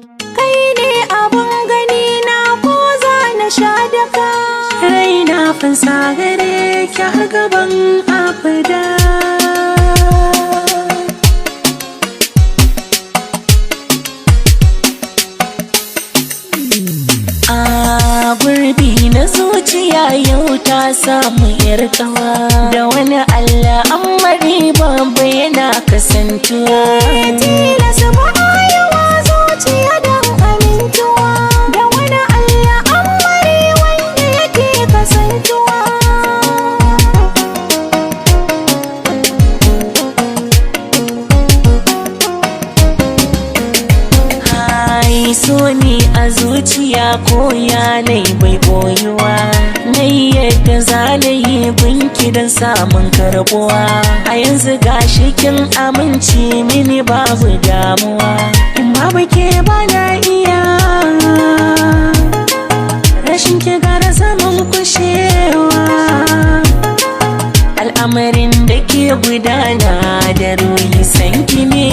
Kai ne abun gani na ko za na sha daka. Raina fansa gare ki har gaban abada. A gurbi na zuciya yau ta samu yar kawa. Da wani Allah amari babu yana kasantuwa. Tilasa ba yawa zuciya don amintuwa. Da wani Allah amari wanda yake kasantuwa. So ni a zuciya ko yanayi bai boyuwa. Na yadda za na yi binki don samun karbuwa. A yanzu gashi kin amince mini babu damuwa. In babu ke bana iya, rashin ki gara zaman kushewa. Al'amarin da ke gudana da ruhi sanki ne.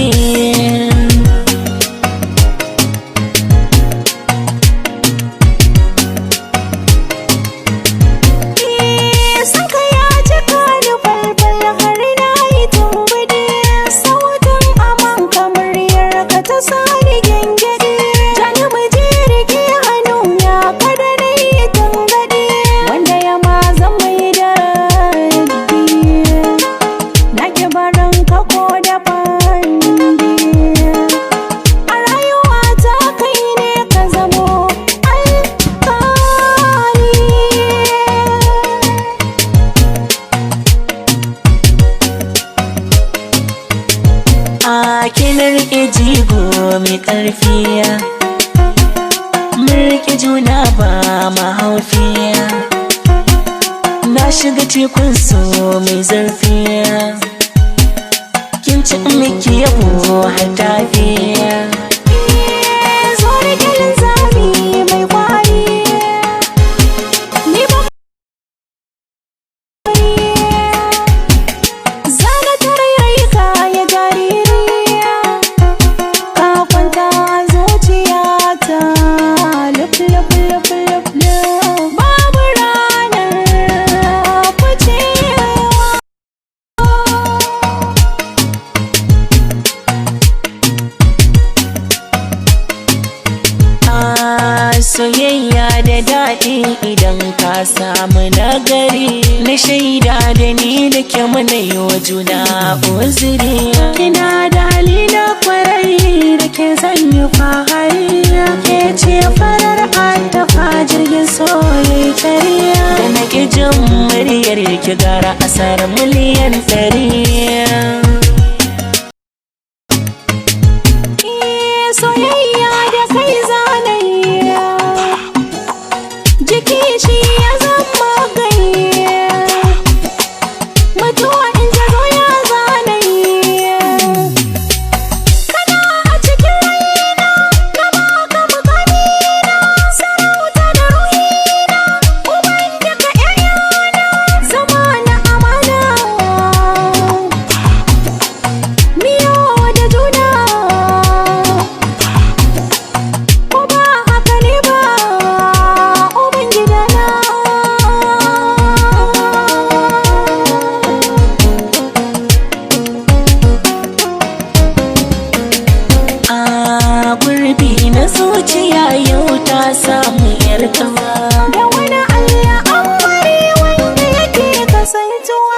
Kina rike jigo mai ƙarfiya, mun rike juna ba mahaufiya. Na shiga tekun so mai zarfiya, kin ci miki yabo har tafiya. Soyayya da daɗi idan ka samu nagari. Na shaida da ni da ke mana yi wa juna uzuri. Kina da halina kwarai da ke zan yi fahari. Ke ce farar attafa jirgin soyayya tariya. Da na ƙi jin muryar ki gara asar miliyan 100. Soyayya da kai zanayi, jiki shi ya zama ganye. Mutuwa in ta zo ya zanayi. Kana a cikin raina, na baka mukamina. Sarauta da ruhina, uban duka ƴaƴana. Zama na amana, miyo da juna. Na zuciya yau ta samu yar kawa. Da wani Allah amari wanda yake kasantuwa.